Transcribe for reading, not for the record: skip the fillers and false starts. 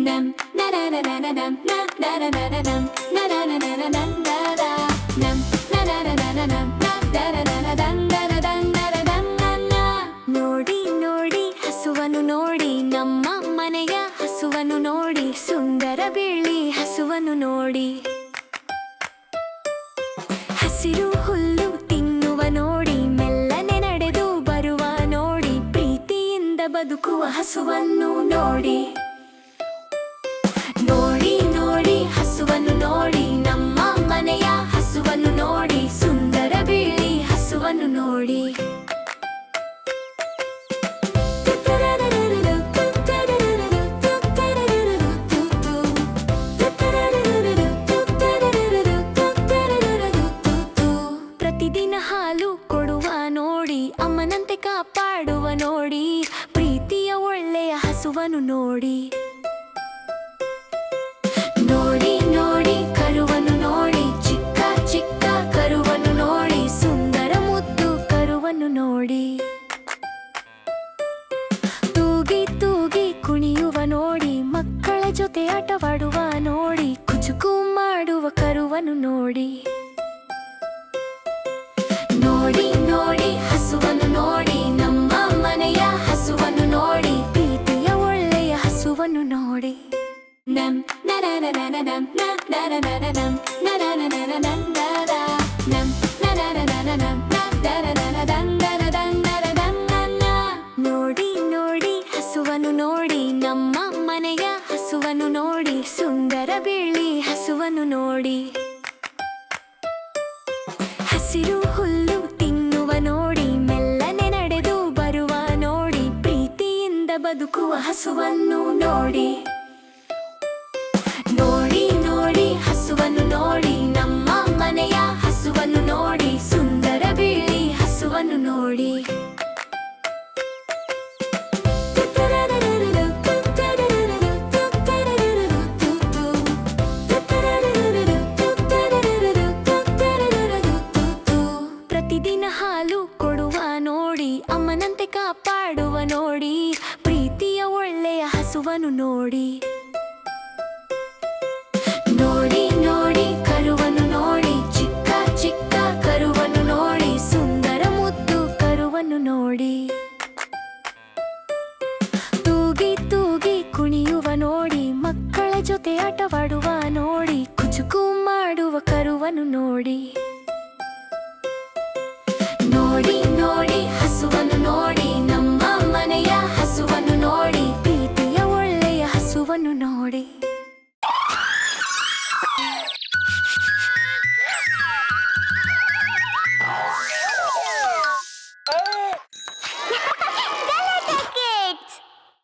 Nam na na na na na nam na na na na na nam na na na na na nam na na nam na na na na na nam na na na na na dan na na dan na na dan na na. ನೋಡಿ ನೋಡಿ ಹಸುವನ್ನು ನೋಡಿ ನಮ್ಮ ಮನೆಯ ಹಸುವನ್ನು ನೋಡಿ ಸುಂದರ ಬಿಳಿ ಹಸುವನ್ನು ನೋಡಿ ಹಸಿರು ಹುಲ್ಲು ತಿನ್ನುವ ನೋಡಿ ಮೆಲ್ಲನೆ ನಡೆದು ಬರುವ ನೋಡಿ ಪ್ರೀತಿಯಿಂದ ಬದುಕುವ ಹಸುವನ್ನು ನೋಡಿ ನೋಡಿ ನೋಡಿ ಹಸುವನ್ನು ನೋಡಿ ನಮ್ಮ ಮನೆಯ ಹಸುವನ್ನು ನೋಡಿ ಸುಂದರ ಬಿಳಿ ಹಸುವನ್ನು ನೋಡಿ ಪ್ರತಿದಿನ ಹಾಲು ಕೊಡುವ ನೋಡಿ ಅಮ್ಮನಂತೆ ಕಾಪಾಡುವ ನೋಡಿ ಪ್ರೀತಿಯ ಒಳ್ಳೆಯ ಹಸುವನ್ನು ನೋಡಿ ನೋಡಿ ನೋಡಿ ಕರುವನ್ನು ನೋಡಿ ಚಿಕ್ಕ ಚಿಕ್ಕ ಕರುವನ್ನು ನೋಡಿ ಸುಂದರ ಮುದ್ದು ಕರುವನ್ನು ನೋಡಿ ತೂಗಿ ತೂಗಿ ಕುಣಿಯುವ ನೋಡಿ ಮಕ್ಕಳ ಜೊತೆ ಆಟವಾಡುವ ನೋಡಿ ಕುಚುಕು ಮಾಡುವ ಕರುವನ್ನು ನೋಡಿ ನೋಡಿ ನೋಡಿ ಹಸುವನ್ನು ನೋಡಿ ನಮ್ಮ ಮನೆಯ ಹಸುವನ್ನು ನೋಡಿ ಪ್ರೀತಿಯ ಒಳ್ಳೆಯ ಹಸುವನ್ನು ನೋಡಿ nam na na na na na nam na na na na na nam na na na na na nam na na nam na na na na na nam na na na na na dan na na dan na na dan na na. ನೋಡಿ ನೋಡಿ ಹಸುವನ್ನು ನೋಡಿ ನಮ್ಮ ಮನೆಯ ಹಸುವನ್ನು ನೋಡಿ ಸುಂದರ ಬಿಳಿ ಹಸುವನ್ನು ನೋಡಿ ಹಸಿರು ಹುಲ್ಲು ತಿನ್ನುವ ನೋಡಿ ಮೆಲ್ಲನೆ ನಡೆದು ಬರುವ ನೋಡಿ ಪ್ರೀತಿಯಿಂದ ಬದುಕುವ ಹಸುವನ್ನು ನೋಡಿ ನೋಡಿ ನೋಡಿ ಹಸುವನ್ನು ನೋಡಿ ನಮ್ಮ ಮನೆಯ ಹಸುವನ್ನು ನೋಡಿ ಸುಂದರ ಬಿಳಿ ಹಸುವನ್ನು ನೋಡಿ ಪ್ರತಿದಿನ ಹಾಲು ಕೊಡುವ ನೋಡಿ ಅಮ್ಮನಂತೆ ಕಾಪಾಡುವ ನೋಡಿ ಪ್ರೀತಿಯ ಒಳ್ಳೆಯ ಹಸುವನ್ನು ನೋಡಿ ನೋಡಿ ನೋಡಿ ಕರುವನ್ನು ನೋಡಿ ಚಿಕ್ಕ ಚಿಕ್ಕ ಕರುವನ್ನು ನೋಡಿ ಸುಂದರ ಮುದ್ದು ಕರುವನ್ನು ನೋಡಿ ತೂಗಿ ತೂಗಿ ಕುಣಿಯುವ ನೋಡಿ ಮಕ್ಕಳ ಜೊತೆ ಆಟವಾಡುವ ನೋಡಿ ಕುಚುಕು ಮಾಡುವ ಕರುವನ್ನು ನೋಡಿ ನೋಡಿ ನೋಡಿ ಹಸುವನ್ನು ನೋಡಿ ನಮ್ಮ ಮನೆಯ ಹಸುವನ್ನು ನೋಡಿ ಪ್ರೀತಿಯ ಒಳ್ಳೆಯ ಹಸುವನ್ನು ನೋಡಿ